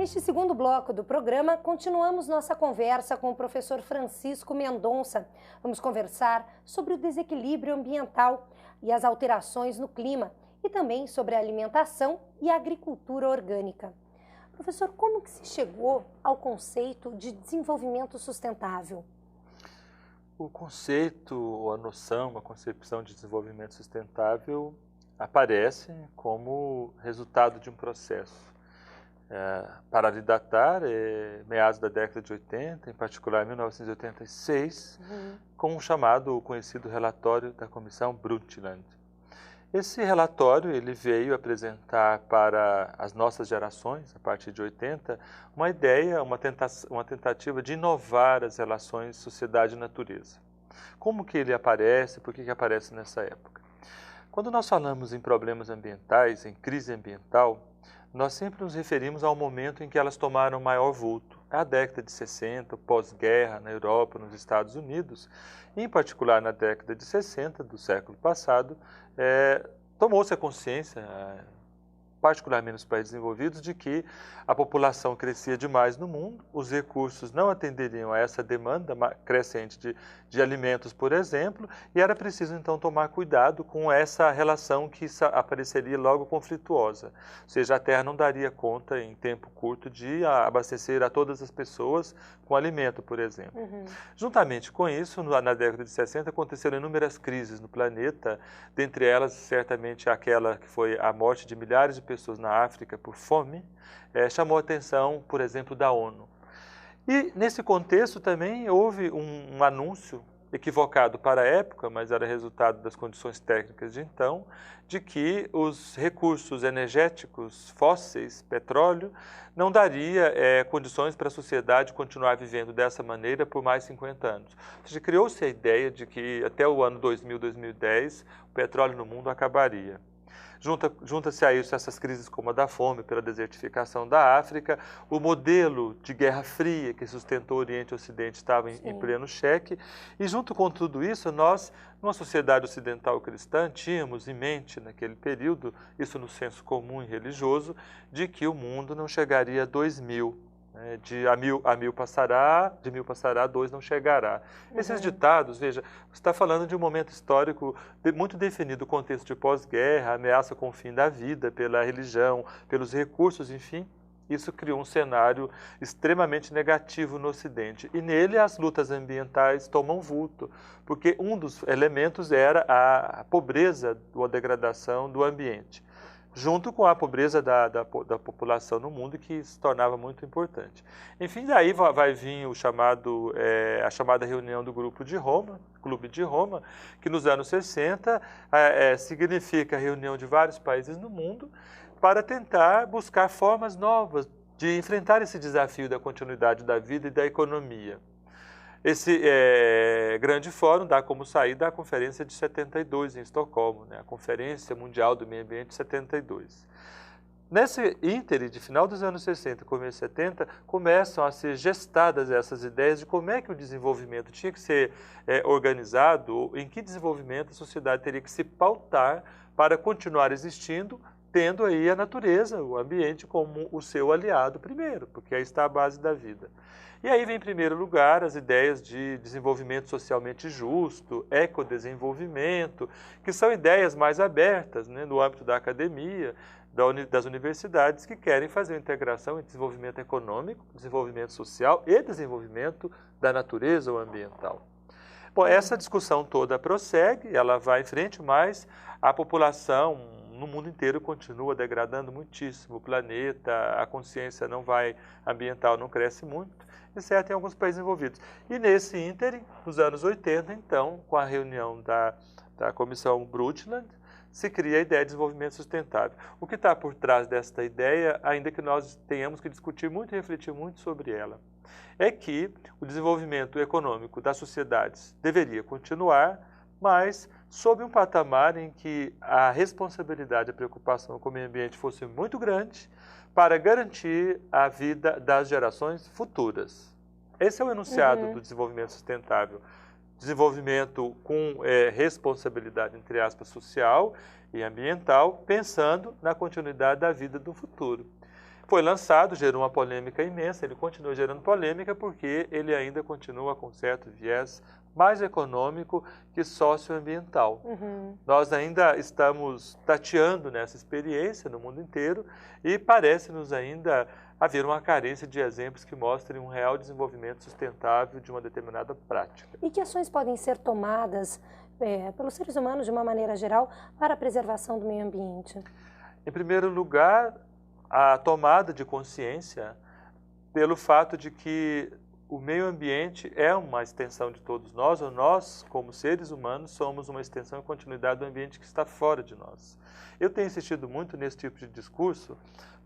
Neste segundo bloco do programa, continuamos nossa conversa com o professor Francisco Mendonça. Vamos conversar sobre o desequilíbrio ambiental e as alterações no clima e também sobre a alimentação e a agricultura orgânica. Professor, como que se chegou ao conceito de desenvolvimento sustentável? O conceito, a noção, a concepção de desenvolvimento sustentável aparece como resultado de um processo. Para lhe datar, meados da década de 80, em particular 1986, com o chamado, conhecido relatório da Comissão Brundtland. Esse relatório ele veio apresentar para as nossas gerações, a partir de 80, uma ideia, uma tentativa de inovar as relações sociedade e natureza. Como que ele aparece, por que aparece nessa época? Quando nós falamos em problemas ambientais, em crise ambiental, nós sempre nos referimos ao momento em que elas tomaram maior vulto. A década de 60, pós-guerra na Europa, nos Estados Unidos, e em particular na década de 60 do século passado, tomou-se a consciência, particularmente nos países desenvolvidos, de que a população crescia demais no mundo, os recursos não atenderiam a essa demanda crescente de alimentos, por exemplo, e era preciso então tomar cuidado com essa relação que apareceria logo conflituosa. Ou seja, a Terra não daria conta em tempo curto de abastecer a todas as pessoas com alimento, por exemplo. Juntamente com isso, na década de 60, aconteceram inúmeras crises no planeta, dentre elas, certamente, aquela que foi a morte de milhares de pessoas na África por fome, chamou a atenção, por exemplo, da ONU. E, nesse contexto, também houve um anúncio equivocado para a época, mas era resultado das condições técnicas de então, de que os recursos energéticos fósseis, petróleo, não daria condições para a sociedade continuar vivendo dessa maneira por mais 50 anos. Ou seja, criou-se a ideia de que até o ano 2000, 2010, o petróleo no mundo acabaria. Junta-se a isso essas crises como a da fome, pela desertificação da África, o modelo de Guerra Fria que sustentou o Oriente e o Ocidente estava em pleno xeque, e junto com tudo isso, nós, numa sociedade ocidental cristã, tínhamos em mente naquele período, isso no senso comum e religioso, de que o mundo não chegaria a 2000. A mil passará, de 1000 passará, 2 não chegará. Esses ditados, veja, você está falando de um momento histórico muito definido, o contexto de pós-guerra, ameaça com o fim da vida, pela religião, pelos recursos, enfim. Isso criou um cenário extremamente negativo no Ocidente. E nele as lutas ambientais tomam vulto, porque um dos elementos era a pobreza ou a degradação do ambiente, junto com a pobreza da população no mundo, que se tornava muito importante. Enfim, daí vai vir a chamada reunião do Grupo de Roma, Clube de Roma, que nos anos 60 significa a reunião de vários países no mundo para tentar buscar formas novas de enfrentar esse desafio da continuidade da vida e da economia. Esse grande fórum dá como saída a Conferência de 72 em Estocolmo, a Conferência Mundial do Meio Ambiente de 72. Nesse íntere de final dos anos 60 e começo de 70, começam a ser gestadas essas ideias de como é que o desenvolvimento tinha que ser organizado, em que desenvolvimento a sociedade teria que se pautar para continuar existindo, tendo aí a natureza, o ambiente, como o seu aliado primeiro, porque aí está a base da vida. E aí vem em primeiro lugar as ideias de desenvolvimento socialmente justo, ecodesenvolvimento, que são ideias mais abertas no âmbito da academia, das universidades, que querem fazer uma integração entre desenvolvimento econômico, desenvolvimento social e desenvolvimento da natureza ou ambiental. Bom, essa discussão toda prossegue, ela vai em frente, mas a população no mundo inteiro continua degradando muitíssimo o planeta, a consciência ambiental não cresce muito, exceto em alguns países envolvidos. E nesse ínterim, nos anos 80, então, com a reunião da Comissão Brundtland, se cria a ideia de desenvolvimento sustentável. O que está por trás desta ideia, ainda que nós tenhamos que discutir muito e refletir muito sobre ela, é que o desenvolvimento econômico das sociedades deveria continuar, mas sob um patamar em que a responsabilidade e a preocupação com o meio ambiente fosse muito grande para garantir a vida das gerações futuras. Esse é o enunciado do desenvolvimento sustentável. Desenvolvimento com responsabilidade, entre aspas, social e ambiental, pensando na continuidade da vida do futuro. Foi lançado, gerou uma polêmica imensa, ele continua gerando polêmica porque ele ainda continua com certo viés mais econômico que socioambiental. Nós ainda estamos tateando nessa experiência no mundo inteiro e parece-nos ainda haver uma carência de exemplos que mostrem um real desenvolvimento sustentável de uma determinada prática. E que ações podem ser tomadas pelos seres humanos, de uma maneira geral, para a preservação do meio ambiente? Em primeiro lugar, a tomada de consciência pelo fato de que o meio ambiente é uma extensão de todos nós, ou nós, como seres humanos, somos uma extensão e continuidade do ambiente que está fora de nós. Eu tenho insistido muito nesse tipo de discurso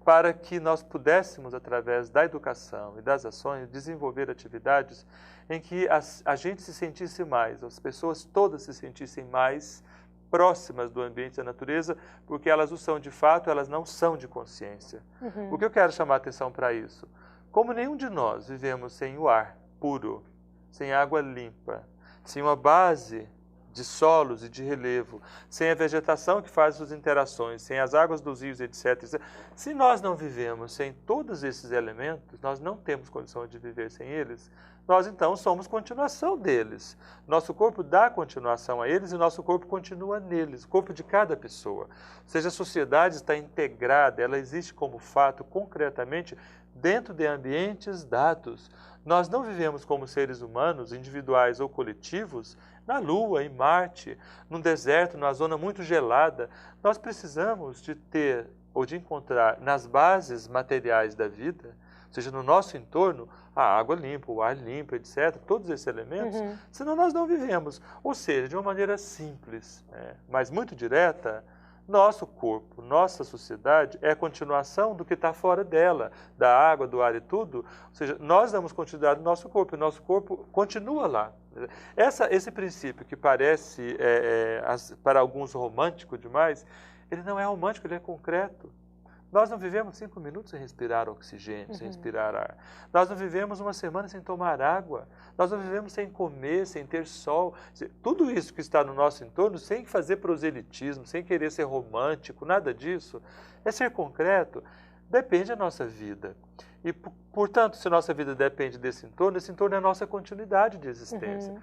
para que nós pudéssemos, através da educação e das ações, desenvolver atividades em que a gente se sentisse mais, as pessoas todas se sentissem mais próximas do ambiente e da natureza, porque elas o são de fato, elas não são de consciência. O que eu quero chamar a atenção para isso? Como nenhum de nós vivemos sem o ar puro, sem água limpa, sem uma base de solos e de relevo, sem a vegetação que faz suas interações, sem as águas dos rios, etc. Se nós não vivemos sem todos esses elementos, nós não temos condição de viver sem eles, nós então somos continuação deles. Nosso corpo dá continuação a eles e nosso corpo continua neles, o corpo de cada pessoa. Ou seja, a sociedade está integrada, ela existe como fato concretamente dentro de ambientes dados. Nós não vivemos como seres humanos, individuais ou coletivos, na Lua, em Marte, num deserto, numa zona muito gelada. Nós precisamos de ter ou de encontrar nas bases materiais da vida, ou seja, no nosso entorno, a água limpa, o ar limpo, etc., todos esses elementos, senão nós não vivemos. Ou seja, de uma maneira simples, mas muito direta, nosso corpo, nossa sociedade é a continuação do que está fora dela, da água, do ar e tudo. Ou seja, nós damos continuidade ao nosso corpo e nosso corpo continua lá. Esse princípio que parece, para alguns, romântico demais, ele não é romântico, ele é concreto. Nós não vivemos 5 minutos sem respirar oxigênio, sem respirar ar. Nós não vivemos uma semana sem tomar água. Nós não vivemos sem comer, sem ter sol. Tudo isso que está no nosso entorno, sem fazer proselitismo, sem querer ser romântico, nada disso, é ser concreto, depende da nossa vida. E, portanto, se nossa vida depende desse entorno, esse entorno é a nossa continuidade de existência.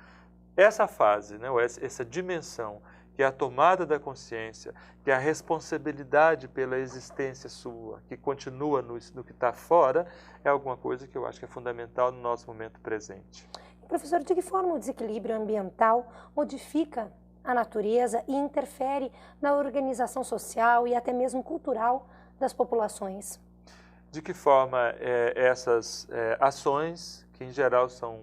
Essa fase, né, essa dimensão, que é a tomada da consciência, que é a responsabilidade pela existência sua, que continua no que está fora, é alguma coisa que eu acho que é fundamental no nosso momento presente. Professor, de que forma o desequilíbrio ambiental modifica a natureza e interfere na organização social e até mesmo cultural das populações? De que forma essas ações, que em geral são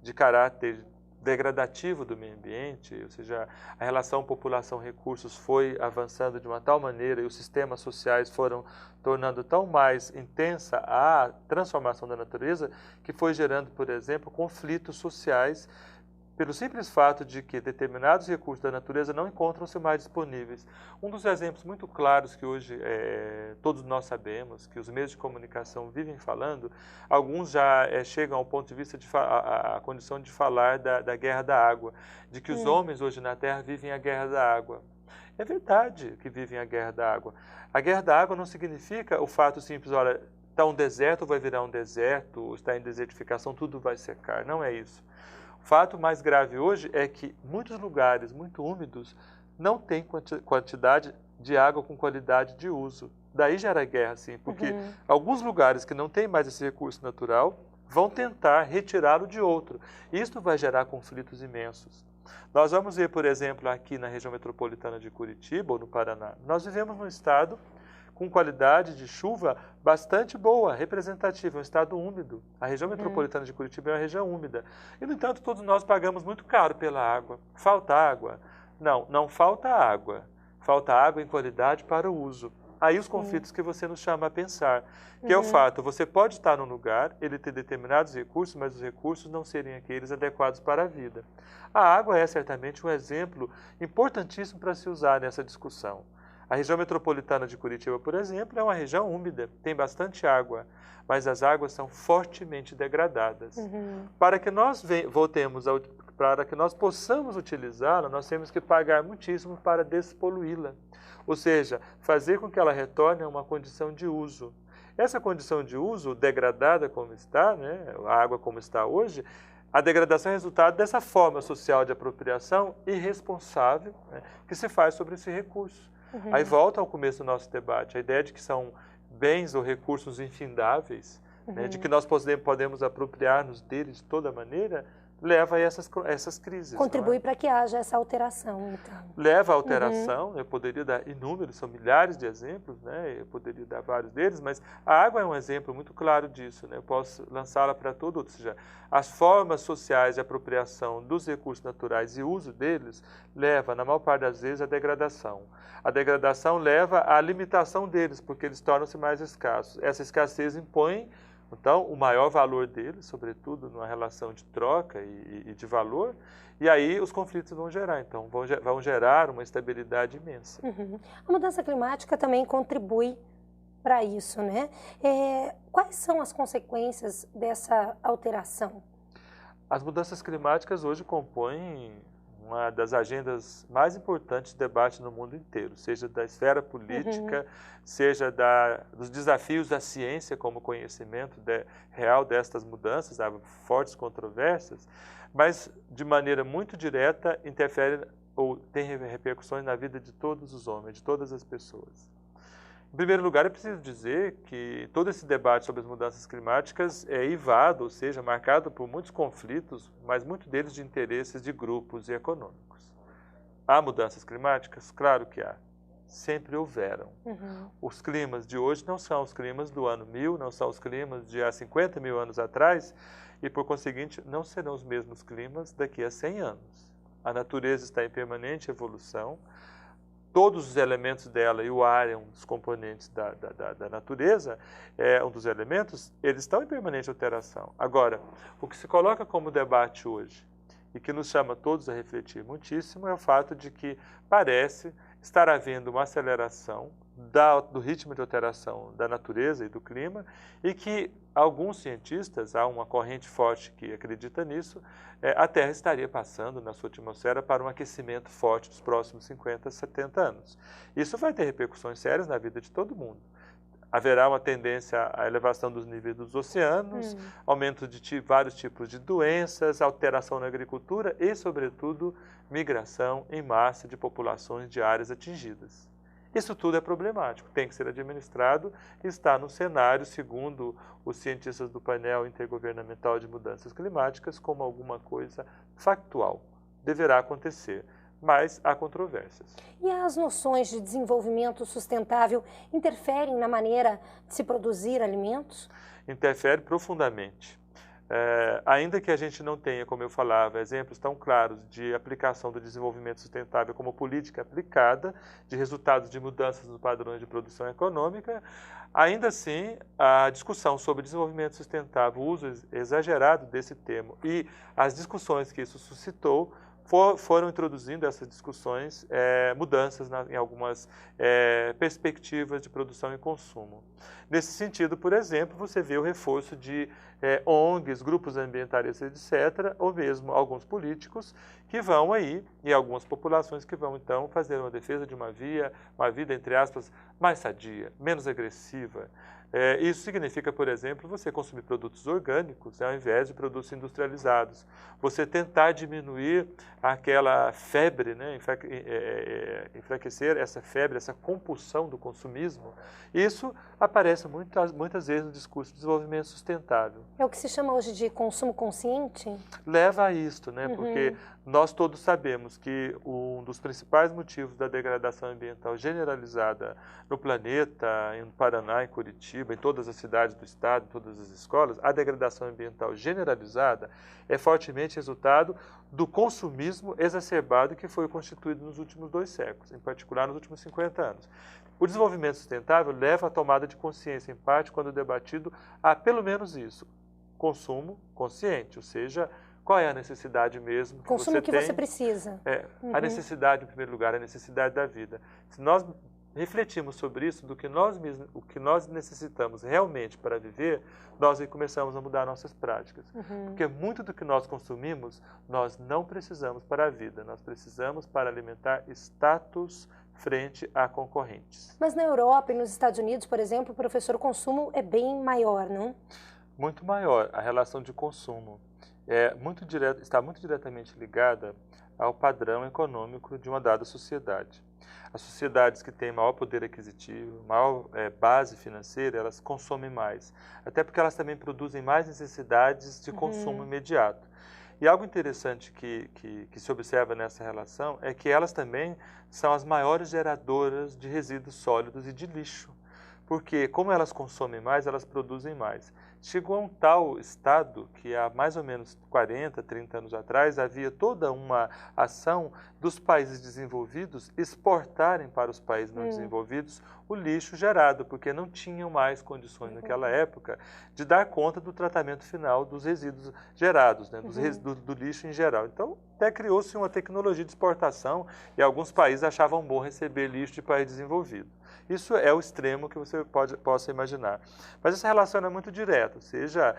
de caráter degradativo do meio ambiente, ou seja, a relação população-recursos foi avançando de uma tal maneira e os sistemas sociais foram tornando tão mais intensa a transformação da natureza, que foi gerando, por exemplo, conflitos sociais pelo simples fato de que determinados recursos da natureza não encontram-se mais disponíveis. Um dos exemplos muito claros que hoje todos nós sabemos, que os meios de comunicação vivem falando, alguns já chegam ao ponto de vista a condição de falar da guerra da água, de que os homens hoje na Terra vivem a guerra da água. É verdade que vivem a guerra da água. A guerra da água não significa o fato simples, olha, está um deserto, vai virar um deserto, está em desertificação, tudo vai secar. Não é isso. O fato mais grave hoje é que muitos lugares muito úmidos não têm quantidade de água com qualidade de uso. Daí gera guerra, sim, porque alguns lugares que não têm mais esse recurso natural vão tentar retirá-lo de outro. Isso vai gerar conflitos imensos. Nós vamos ver, por exemplo, aqui na região metropolitana de Curitiba, ou no Paraná, nós vivemos num estado com qualidade de chuva bastante boa, representativa, um estado úmido. A região metropolitana de Curitiba é uma região úmida. E, no entanto, todos nós pagamos muito caro pela água. Falta água? Não, não falta água. Falta água em qualidade para o uso. Aí os conflitos que você nos chama a pensar, que é o fato, você pode estar num lugar, ele ter determinados recursos, mas os recursos não serem aqueles adequados para a vida. A água é certamente um exemplo importantíssimo para se usar nessa discussão. A região metropolitana de Curitiba, por exemplo, é uma região úmida, tem bastante água, mas as águas são fortemente degradadas. Para que nós para que nós possamos utilizá-la, nós temos que pagar muitíssimo para despoluí-la, ou seja, fazer com que ela retorne a uma condição de uso. essa condição de uso degradada como está, né, a água como está hoje, a degradação é resultado dessa forma social de apropriação irresponsável, né, que se faz sobre esse recurso. Aí volta ao começo do nosso debate, a ideia de que são bens ou recursos infindáveis, né, de que nós podemos apropriar-nos deles de toda maneira, leva a essas crises. Contribui para que haja essa alteração, então. Leva à alteração, eu poderia dar inúmeros, são milhares de exemplos, né? Eu poderia dar vários deles, mas a água é um exemplo muito claro disso, né? Eu posso lançá-la para todo, ou seja, as formas sociais de apropriação dos recursos naturais e uso deles leva, na maior parte das vezes, à degradação. A degradação leva à limitação deles, porque eles tornam-se mais escassos. Essa escassez impõe, então, o maior valor deles, sobretudo numa relação de troca e de valor, e aí os conflitos vão gerar, então, vão gerar uma instabilidade imensa. A mudança climática também contribui para isso, né? Quais são as consequências dessa alteração? As mudanças climáticas hoje compõem uma das agendas mais importantes de debate no mundo inteiro, seja da esfera política, seja dos desafios da ciência como conhecimento real destas mudanças, há fortes controvérsias, mas de maneira muito direta interfere ou tem repercussões na vida de todos os homens, de todas as pessoas. Em primeiro lugar, é preciso dizer que todo esse debate sobre as mudanças climáticas é eivado, ou seja, marcado por muitos conflitos, mas muitos deles de interesses de grupos e econômicos. Há mudanças climáticas? Claro que há. Sempre houveram. Os climas de hoje não são os climas do ano 1000, não são os climas de há 50 mil anos atrás, e por conseguinte não serão os mesmos climas daqui a 100 anos. A natureza está em permanente evolução. Todos os elementos dela, e o ar é um dos componentes da natureza, é um dos elementos, eles estão em permanente alteração. Agora, o que se coloca como debate hoje, e que nos chama todos a refletir muitíssimo, é o fato de que parece estar havendo uma aceleração do ritmo de alteração da natureza e do clima, e que alguns cientistas, há uma corrente forte que acredita nisso, a Terra estaria passando na sua atmosfera para um aquecimento forte dos próximos 50, 70 anos. Isso vai ter repercussões sérias na vida de todo mundo. Haverá uma tendência à elevação dos níveis dos oceanos, aumento de vários tipos de doenças, alteração na agricultura e, sobretudo, migração em massa de populações de áreas atingidas. Isso tudo é problemático, tem que ser administrado e está no cenário, segundo os cientistas do painel intergovernamental de mudanças climáticas, como alguma coisa factual. Deverá acontecer, mas há controvérsias. E as noções de desenvolvimento sustentável interferem na maneira de se produzir alimentos? Interfere profundamente. Ainda que a gente não tenha, como eu falava, exemplos tão claros de aplicação do desenvolvimento sustentável como política aplicada, de resultados de mudanças nos padrões de produção econômica, ainda assim, a discussão sobre desenvolvimento sustentável, o uso exagerado desse termo e as discussões que isso suscitou, foram introduzindo essas discussões mudanças em algumas perspectivas de produção e consumo. Nesse sentido, por exemplo, você vê o reforço de ONGs, grupos ambientalistas, etc., ou mesmo alguns políticos que vão aí, e algumas populações que vão, então, fazer uma defesa de uma vida, entre aspas, mais sadia, menos agressiva. Isso significa, por exemplo, você consumir produtos orgânicos ao invés de produtos industrializados. Você tentar diminuir aquela febre, né, enfraquecer essa febre, essa compulsão do consumismo. Isso aparece muitas vezes no discurso de desenvolvimento sustentável. É o que se chama hoje de consumo consciente? Leva a isto, né, porque nós todos sabemos que um dos principais motivos da degradação ambiental generalizada no planeta, no Paraná, em Curitiba, em todas as cidades do estado, em todas as escolas, a degradação ambiental generalizada é fortemente resultado do consumismo exacerbado que foi constituído nos últimos 2 séculos, em particular nos últimos 50 anos. O desenvolvimento sustentável leva à tomada de consciência, em parte, quando debatido, a pelo menos isso, consumo consciente, ou seja, qual é a necessidade mesmo que consumo você que tem? Você precisa. A necessidade, em primeiro lugar, a necessidade da vida. Se nós refletimos sobre isso, o que nós necessitamos realmente para viver, nós começamos a mudar nossas práticas. Porque muito do que nós consumimos, nós não precisamos para a vida, nós precisamos para alimentar status frente a concorrentes. Mas na Europa e nos Estados Unidos, por exemplo, professor, o consumo é bem maior, não? Muito maior. A relação de consumo está muito diretamente ligada ao padrão econômico de uma dada sociedade. As sociedades que têm maior poder aquisitivo, maior base financeira, elas consomem mais. Até porque elas também produzem mais necessidades de consumo imediato. E algo interessante que se observa nessa relação é que elas também são as maiores geradoras de resíduos sólidos e de lixo. Porque, como elas consomem mais, elas produzem mais. Chegou a um tal estado que há mais ou menos 40, 30 anos atrás, havia toda uma ação dos países desenvolvidos exportarem para os países não desenvolvidos o lixo gerado, porque não tinham mais condições naquela época de dar conta do tratamento final dos resíduos gerados, né, do lixo em geral. Então, até criou-se uma tecnologia de exportação e alguns países achavam bom receber lixo de país desenvolvido. Isso é o extremo que você possa imaginar. Mas essa relação é muito direta, ou seja,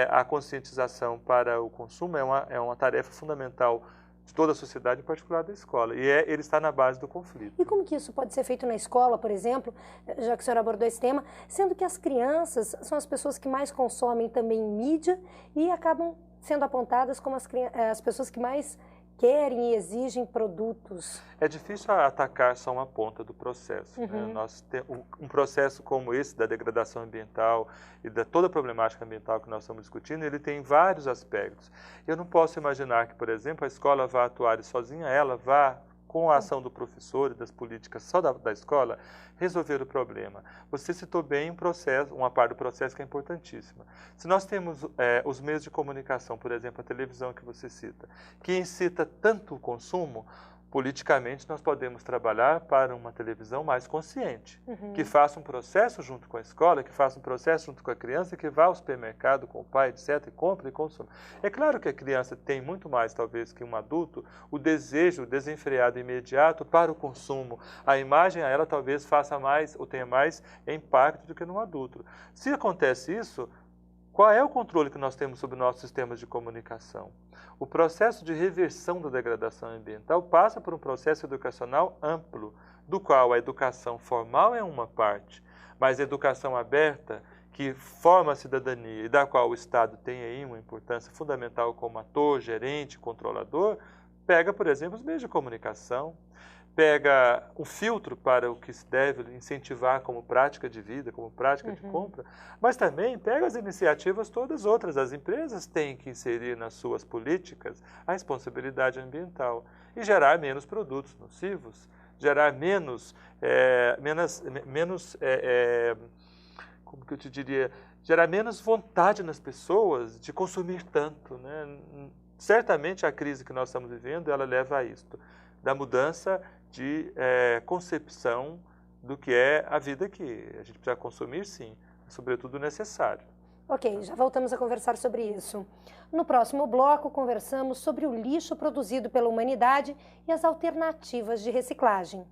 a conscientização para o consumo é uma tarefa fundamental de toda a sociedade, em particular da escola, e ele está na base do conflito. E como que isso pode ser feito na escola, por exemplo, já que o senhor abordou esse tema, sendo que as crianças são as pessoas que mais consomem também mídia e acabam sendo apontadas como as pessoas que mais querem e exigem produtos? É difícil atacar só uma ponta do processo. Né? Um processo como esse da degradação ambiental e da toda a problemática ambiental que nós estamos discutindo, ele tem vários aspectos. Eu não posso imaginar que, por exemplo, a escola vá atuar sozinha, ela vá, com a ação do professor e das políticas só da escola, resolver o problema. Você citou bem uma parte do processo que é importantíssima. Se nós temos os meios de comunicação, por exemplo, a televisão que você cita, que incita tanto o consumo, politicamente nós podemos trabalhar para uma televisão mais consciente, que faça um processo junto com a escola, que faça um processo junto com a criança, que vá ao supermercado com o pai, etc., e compre e consuma. É claro que a criança tem muito mais, talvez, que um adulto, o desejo desenfreado imediato para o consumo. A imagem a ela talvez faça mais, ou tenha mais impacto do que no adulto. Se acontece isso, qual é o controle que nós temos sobre nossos sistemas de comunicação? O processo de reversão da degradação ambiental passa por um processo educacional amplo, do qual a educação formal é uma parte, mas a educação aberta, que forma a cidadania e da qual o Estado tem aí uma importância fundamental como ator, gerente, controlador, pega, por exemplo, os meios de comunicação, pega o filtro para o que se deve incentivar como prática de vida, como prática de compra, mas também pega as iniciativas todas outras. As empresas têm que inserir nas suas políticas a responsabilidade ambiental e gerar menos produtos nocivos, gerar como que eu te diria, gerar menos vontade nas pessoas de consumir tanto, né? Certamente a crise que nós estamos vivendo, ela leva a isto, da mudança de concepção do que é a vida que a gente precisa consumir, sim, sobretudo necessário. Ok, já voltamos a conversar sobre isso. No próximo bloco, conversamos sobre o lixo produzido pela humanidade e as alternativas de reciclagem.